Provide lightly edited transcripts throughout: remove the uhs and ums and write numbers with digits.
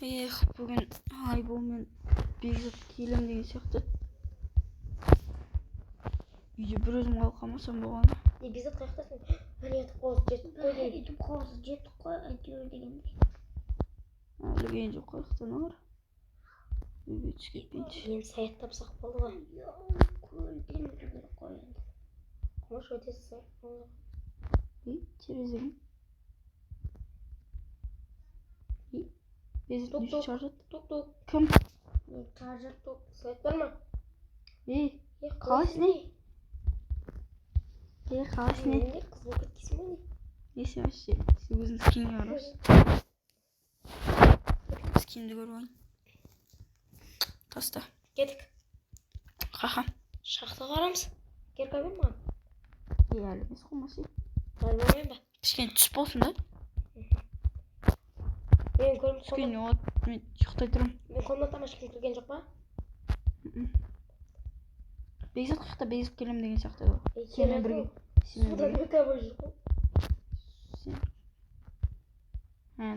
Бүгін Айбол мен Бекзат келем деген сияқты. Үйде бір өзім қалып қалмасам болғаны. Бекзат қаяқтасың? Міне етіп қолыз жеттік қой дейді. Етіп қолыз жеттік қой әйтеуір дегенде. Әлі келген жоқ қаяқтан олар. Үйге түсіп кетпейінші. Енді саят тапсақ болды ғой. Көлден жүру керек қой енді. Қымыш өтесіз ғой. Терезеге. Бекзат не шаржат? Тук-тук. Кім? Шаржат тук. Саят бар ма? Қалайсың не? Қалайсың не? Қыз болып кеткесің бе не? Несі вообще? Сен өзің скинге қарасың. Скинді көріп ойын. Таста. Кетік. Қақа. Шақты қарамыз. Кер қай бер маған? Әлі емес қылмасы. Әлі болмайын ба? Кішкене түс болсын да. Мен көрім Кішкене от, мен ұйықтай тұрым. Мен комнатама ешкім кірген жоқ па? Бекзат қаяқта Бекзат келем деген сияқты еді ғой. Сенімен бірге. Судан өте абай жүр ғой.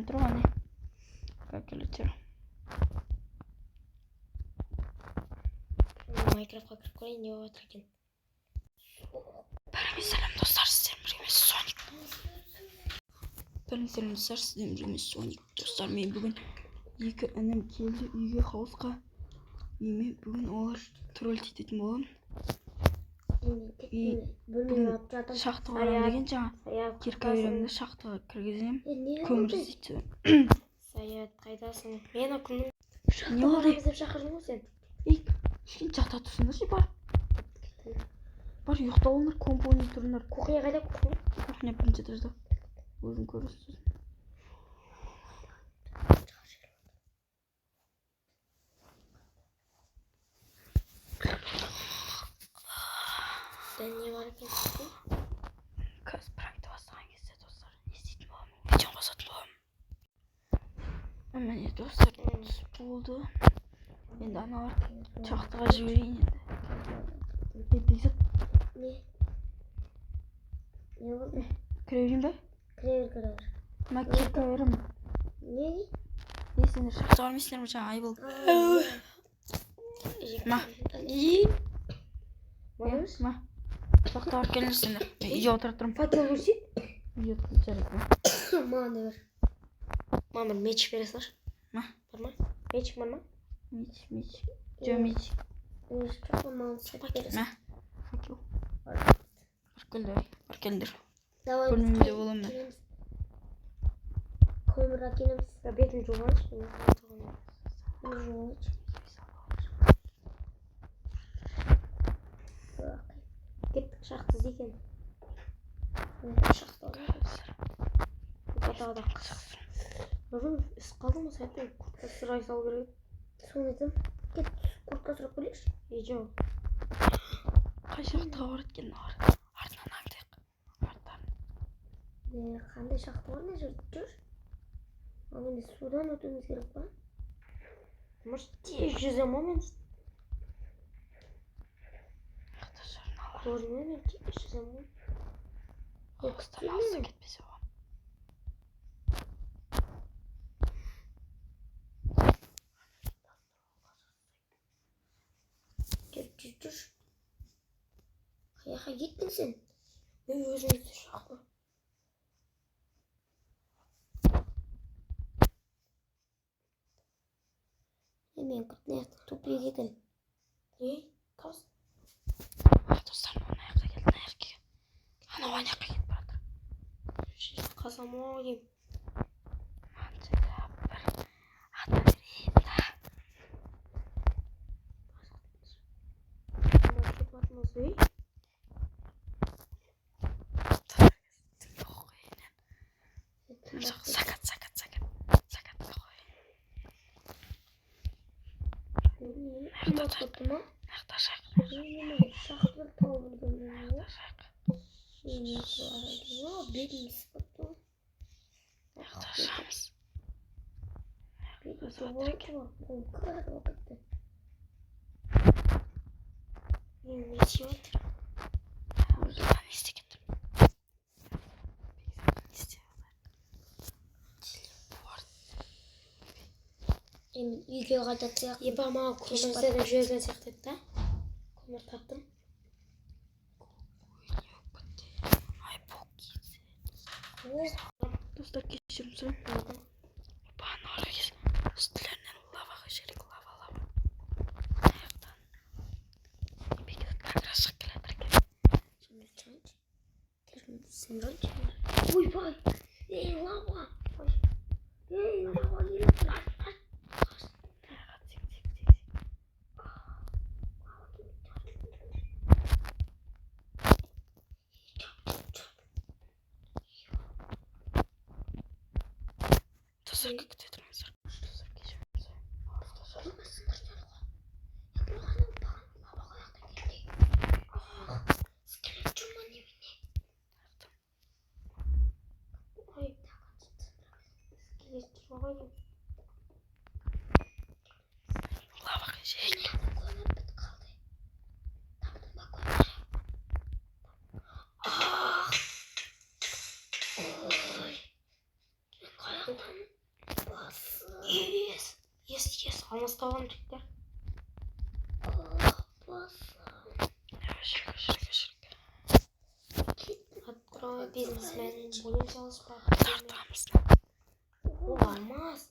Тұрған не? Кәкелеттер. Майнкрафтқа кіріп көрейін, не болып жатыр екен. Бәріңе сәлем достар, сіздермен біргеміз Соник. Бәріңе сәлем достар, сіздермен біргеміз Соник. Достар, мен бүгін екі інім келді үйге хаусқа. Мен бүгін олар тролль ететін боламын. Бүгін шахтаға барам деген жаңа кирка үйремді шахтаға кіргіземін. Көмір іздейді. Саят, қайдасың? Мен күннің Не болды? деп шақырдың ғой сен. Кішкене жата тұрсыңдаршы бар. Бар ұйықта олыңдар, компони тұрыңдар. Кухня қайда кухня? Кухня бірінші этажда. Өзің көресіз. Не бар екен? Қазір проекті бастаған кезде достар не істейтін боламын? Видео қосатын боламын. Міне достар түс болды. Енді аналар шахтаға жіберейін енді. Бекзат. Не болды? Кіре берейін бе? Кіре бер. Ма кирка берем. Не? Сендер шахтаға бармайсыңдар ма жаңа Айбол? Ма? Ма? Шахтаға барып келіңдер сендер. Үйде отырып тұрмын. Факел көрсет. Үйде отырып жарайды ма? Маған да бер. Маған бір меч бере салшы. Ма? Бар ма? Меч бар ма? Меч. Жо меч. Меч жоқ, маған сәт бере Ма? салшы. Факел. Бар келіңдер. Давай. Бөлмемде боламын мен. Көмір әкелеміз. Бетін жуғаншы. Жуғаншы. Кеттік шақты іздеген. Шақты алып. Батағада. Өзім іс қалды ма сәттен куртка сұрай салу керек. Соны айтам. Кет куртка сұрап келеші. Жоқ. Қай шахтаға бар екен олар? Артынан аңдайық. Арттан. Қандай шақты бар не жүр? Енді судан өтуіміз керек па? Может тез жүзем ма мен? Көрмей мен тез жүзем ма? Қоқыстан алса кетпесе оған. Жүр. Қаяққа кеттің сен? Мен өзіңізді шақты. Мен күтін аяқтың тупик екен. Қас? Достар, мына аяққа келді, мына аяққа. Анау аяққа кетіп баратыр. Қасам оға кем. Манжылап бір ата берейін да. Кетіп атмыз, ей? Сакат. Нақта шақ. Шақты тауып жүрген. Бетін сыпытты. Нақта шамыз. Бетін соғылды ма? Ол қырық оқытты. Мен не сүйет? Ордан естегендім. Бекзат не істеп алар? Телепорт. Emin үйге қайтатын сияқты. Епа маған көмір іздеп жүрген сияқты еді да. Көмір таптым. Ай достар кешірім сұраймын. Бana arayız. Üstlerinden lava kaçırık lava. Ayaktan. Bir de kakra şakalar. Şimdi çayınç. Sen de çayınç. Uy vay. Ey lava. Ey lava gelip. Dostlar dedim dostlar. Dostlar kişirim lava kaçırık. Yes. Alması tavan çekler. Kaçırık. Открой бизнесмен. Будем çalışma. Tahtamızda. Olmaz.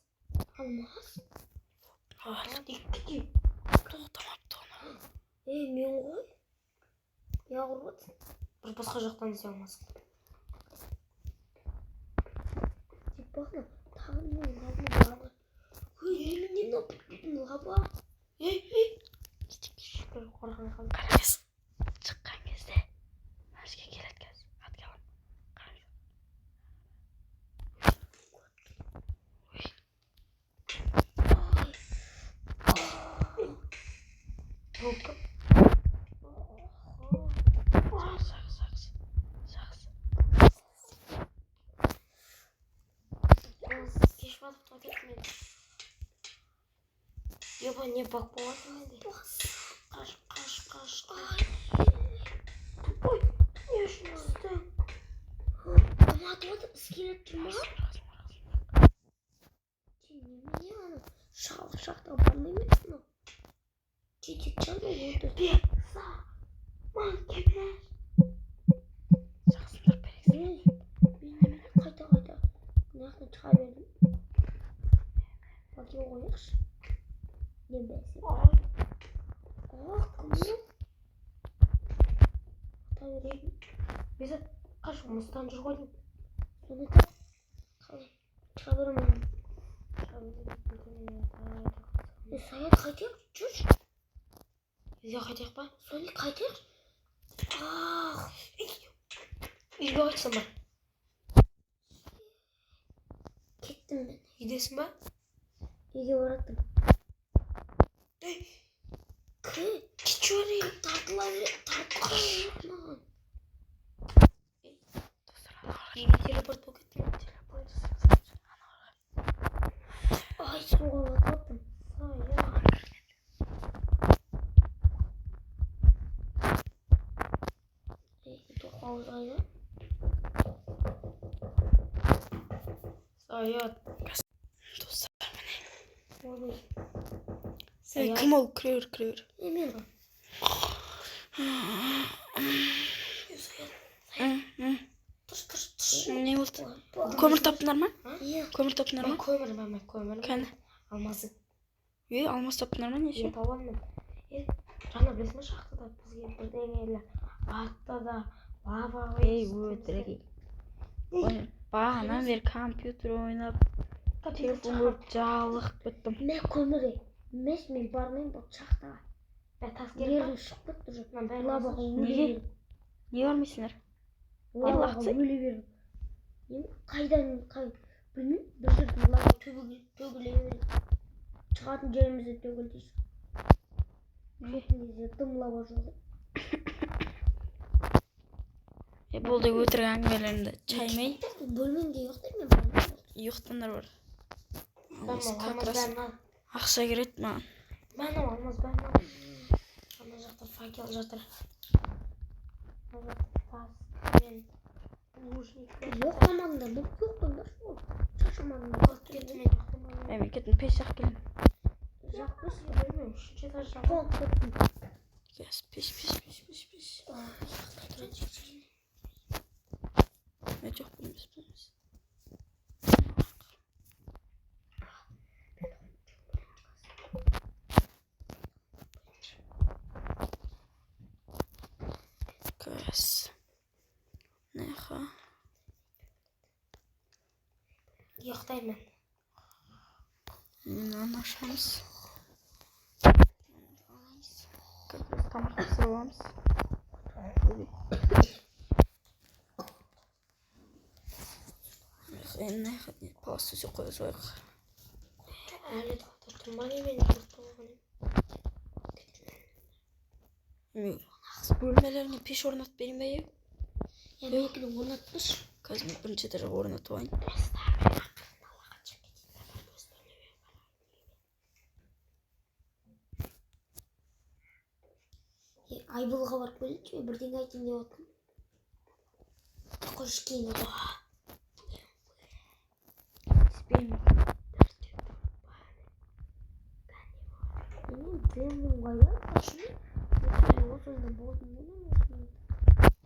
Dikkat. Tamam onu. Мен ғой. Я құрбат. Бір басқа жақтан іздей алмасың. Деп бақна. Тағы мен лава. Неменен опытын лава. Шүкір қорған қалды. Қараңыз. Çıkkan кезде. Мәшке келеді кәз. Hadi gelin. Қараңыз. Толқын. Сағыз. Кеш батып та кетті мен. Еба не бақ болады менде? Қаш. Ой, не үшін ұсты? Аматы отып іскелет тұрма? Немене аны? Шақтан бармай ма? Жетек чалма оты. Бекса, ман кемер. Сағызындар берексің. Мен қайта. Нақтын шыға бердім. Бәке қойықшы. Не бәсі? Кімді? Ата берейін. Бесі қаш мұстан жүр ғой дейм. Соны да қалай? Шыға беремін. Саят қайтайық? Жүрші. Үйге қайтайық ба? Соны қайтайық? Үйге қайтсам ба? Кеттім мен. Үйдесің ба? Үйге бараттым. Кечуәре тартыла маған. Үйге телепорт болып кеттім. Ай, суға бататтым. Тоқауыз қайда? Саят. Dostlar Ой. kim ol? Kırıyor. Мен ғой. Тұрш. Ne oldu? Kömür taptılar mı? Kömür taptılar mı? Көмір. Kendi. Алмазы. Almaz taptılar mı? Ne Еп аламын. Жаңа білесің бе шахтада бізге бірдеңелер атты да лава ötürek. Bağına bir kompüter oynap telefon koyup cağlık bittim. Мен көмірі. Мен бармайын бұл шахтаға. Мен тас керек шығып кетті. Лаваға өле бердім. Niye görmüşsünler? Лаваға өле бердім. Қайдан білмеймін. Бір жерден лава төгіле береді. Шығатын жерімізде төгілдейсің. Кетінде дым лава жоқ. Болды ötürek hangilerinde çaymay. Bölmende yok değil mi? Yoxtanlar var. Olmaz. Ақша керек маған. Ben olmaz. Ana жақта факел жатыр. Yok amanda bu yok da nasıl? Şaşırmadım. Memleketin peşak gelin. Yapmış bilmiyorum. Şu etajda. Gaz piş. Ne çok bilmiyoruz. Gaz. Ne ha? Yoktayım ben. Anlaşmamız. Kapıyı tam sıralamamız. En ne kadar pastası koyacak. Öyle doldurdum. Bana yemeğini doldurdum. Bilmiyorum. Bölmelerini peş ornat benim beyim. Yemek gibi ornatmış. Kazım birinci derece ornatayım. Айболға барып келейінші, бірдеңе айтайын деп отырмын. Қош кейін еді. Білмеймін қайда қошыны. Осы ойында болдым білмеймін.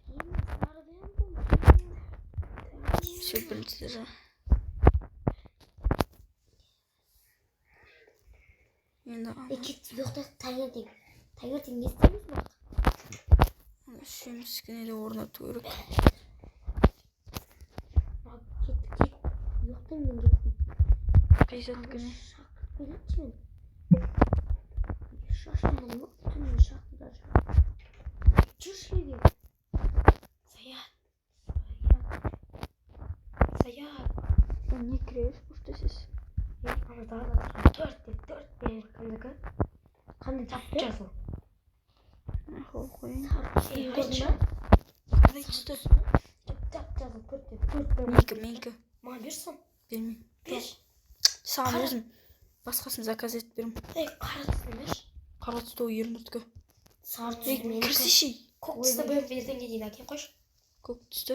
Кейін сарыден болдым. Все birinci derece. Енді Yoqda tаңертең. Tаңертең не істейміз бақ? Şeyimiz yine de ornatı örük. Кеттік. Yoqtан мен кеттім. Peyzat günü. Келейінші мен. Шашымның жоқ, түннің шақты да жоқ. Жүрші еге. Саят. Ne kireyüz burada siz? Ана тағы да төрт мен кімдікі? Қандай тапты жазыл? Қол қойын. Айтшы. Қандай түсті? Тап жазыл төрт. Менкі. Маған берсін. Бермеймін. Бер. Саған өзім басқасын заказ етіп беремін. Қара түсін берші. Қара түсті о ернұрткі. Сары түсін менікі. Кірсеші. Көк түсті бөліп берден кейін әкеп қойшы. Көк түсті.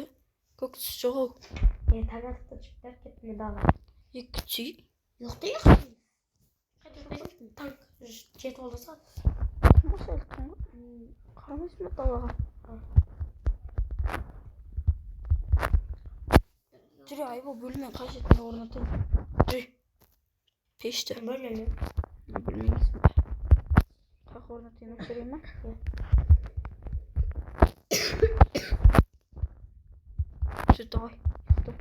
Көк түсті жоқ ау. Таң атықты жүктер кеттім мен дағы. Екі түсі. Yoqda taң жетіп олдаса. Nasıl айтқан ғой? Қарамайсың ба далаға? Жүре айбол бөлмен қажетінде орнатайын. Жүре. Пешті. Бөлмеме. Білмеймісің бе? Қақ орнатайын өтірейін ма? Жүр давай. Ұйықта.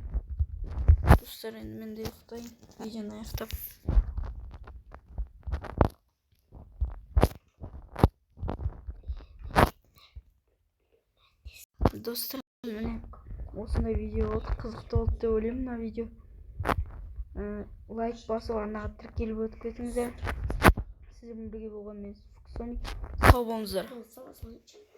Достар енді мен де ұйықтайын. Видеоны аяқтап. Достар міне осындай видео болды. Қызықты болды деп ойлаймын мына видео. Лайк басып арнаға тіркеліп өтіп кетіңіздер. Сіздермен бірге болған мен Фуксоник. Сау болыңыздар. Сау болыңыздар.